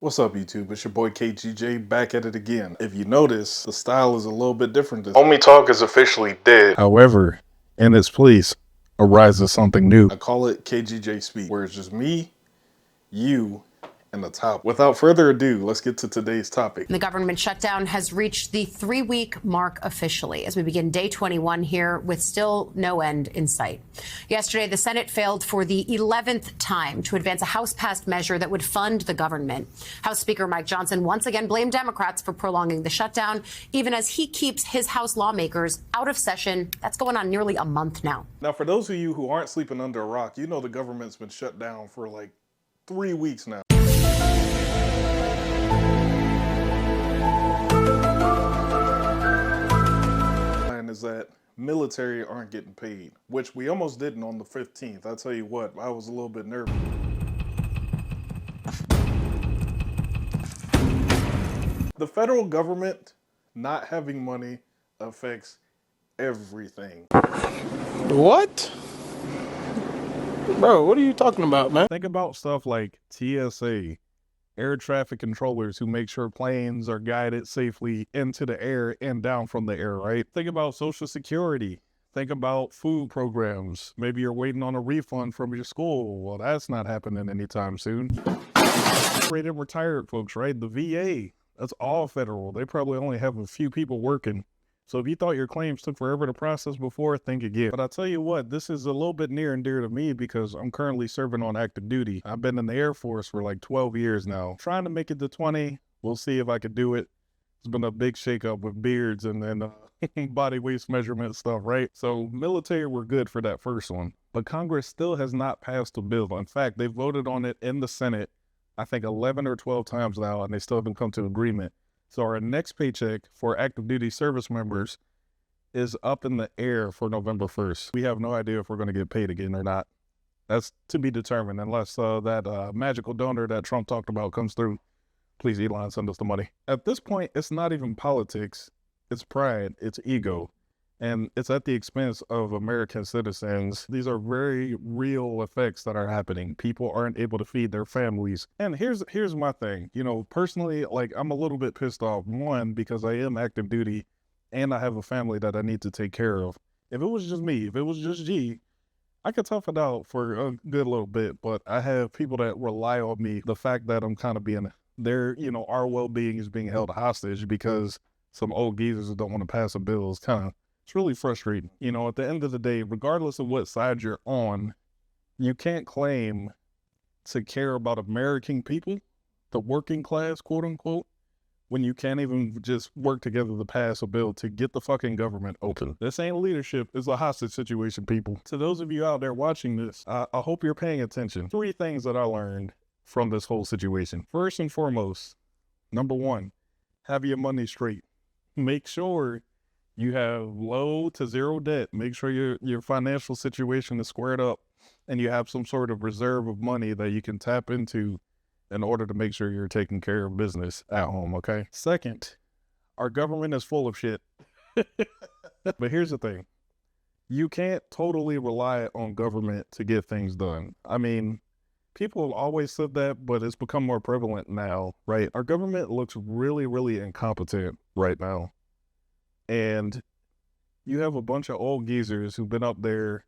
What's up, YouTube? It's your boy KGJ back at it again. If you notice, the style is a little bit different. Homie Talk is officially dead. However, in its place arises something new. I call it KGJ Speaks, where it's just me, you, and the top. Without further ado, let's get to today's topic. The government shutdown has reached the 3-week mark officially as we begin day 21 here with still no end in sight. Yesterday, the Senate failed for the 11th time to advance a House-passed measure that would fund the government. House Speaker Mike Johnson once again blamed Democrats for prolonging the shutdown, even as he keeps his House lawmakers out of session. That's going on nearly a month now. Now, for those of you who aren't sleeping under a rock, you know the government's been shut down for like 3 weeks now. Is that military aren't getting paid, which we almost didn't on the 15th. I tell you what, I was a little bit nervous. The federal government not having money affects everything. What? Bro, what are you talking about, man? Think about stuff like TSA, air traffic controllers who make sure planes are guided safely into the air and down from the air, right? Think about Social Security. Think about food programs. Maybe you're waiting on a refund from your school. Well, that's not happening anytime soon. Rated retired folks, right? The VA, that's all federal. They probably only have a few people working. So if you thought your claims took forever to process before, think again. But I'll tell you what, this is a little bit near and dear to me because I'm currently serving on active duty. I've been in the Air Force for like 12 years now. Trying to make it to 20. We'll see if I could do it. It's been a big shakeup with beards and body weight measurement stuff, right? So military, we're good for that first one. But Congress still has not passed a bill. In fact, they voted on it in the Senate, I think 11 or 12 times now, and they still haven't come to agreement. So our next paycheck for active duty service members is up in the air for November 1st. We have no idea if we're going to get paid again or not. That's to be determined unless that magical donor that Trump talked about comes through. Please, Elon, send us the money. At this point, it's not even politics. It's pride. It's ego. And it's at the expense of American citizens. These are very real effects that are happening. People aren't able to feed their families. And here's my thing. You know, personally, like, I'm a little bit pissed off. One, because I am active duty and I have a family that I need to take care of. If it was just me, if it was just G, I could tough it out for a good little bit. But I have people that rely on me. The fact that I'm kind of being their, you know, our well-being is being held hostage because some old geezers that don't want to pass a bill is kind of, it's really frustrating. You know, at the end of the day, regardless of what side you're on, you can't claim to care about American people, the working class, quote unquote, when you can't even just work together to pass a bill to get the fucking government open. This ain't leadership, it's a hostage situation, people. To those of you out there watching this, I hope you're paying attention. 3 things that I learned from this whole situation. First and foremost, number 1, have your money straight. Make sure you have low to zero debt. Make sure your financial situation is squared up and you have some sort of reserve of money that you can tap into in order to make sure you're taking care of business at home, okay? Second, our government is full of shit. But here's the thing. You can't totally rely on government to get things done. I mean, people have always said that, but it's become more prevalent now, right? Our government looks really, really incompetent right now. And you have a bunch of old geezers who've been up there.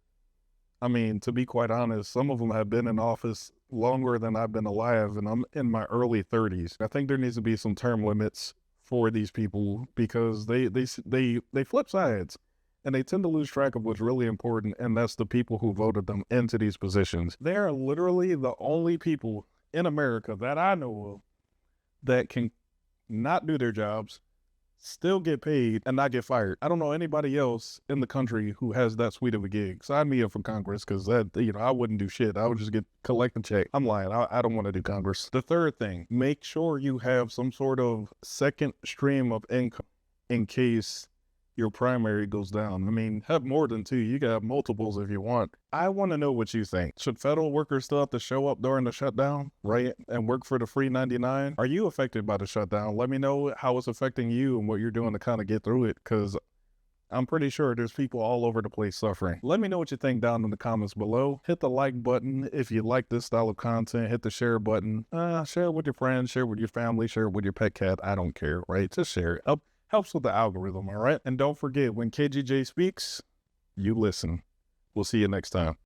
I mean, to be quite honest, some of them have been in office longer than I've been alive, and I'm in my early 30s. I think there needs to be some term limits for these people because they flip sides, and they tend to lose track of what's really important, and that's the people who voted them into these positions. They are literally the only people in America that I know of that can not do their jobs, still get paid, and not get fired. I don't know anybody else in the country who has that sweet of a gig. Sign me up for Congress, because that, you know, I wouldn't do shit. I would just collect a check. I'm lying. I don't want to do Congress. The third thing, make sure you have some sort of second stream of income in case your primary goes down. I mean, have more than 2. You got multiples if you want. I want to know what you think. Should federal workers still have to show up during the shutdown, right, and work for the free 99? Are you affected by the shutdown? Let me know how it's affecting you and what you're doing to kind of get through it, because I'm pretty sure there's people all over the place suffering. Let me know what you think down in the comments below. Hit the like button if you like this style of content. Hit the share button. Share it with your friends, share it with your family, share it with your pet cat. I don't care, right? Just share it. Helps with the algorithm, all right? And don't forget, when KGJ speaks, you listen. We'll see you next time.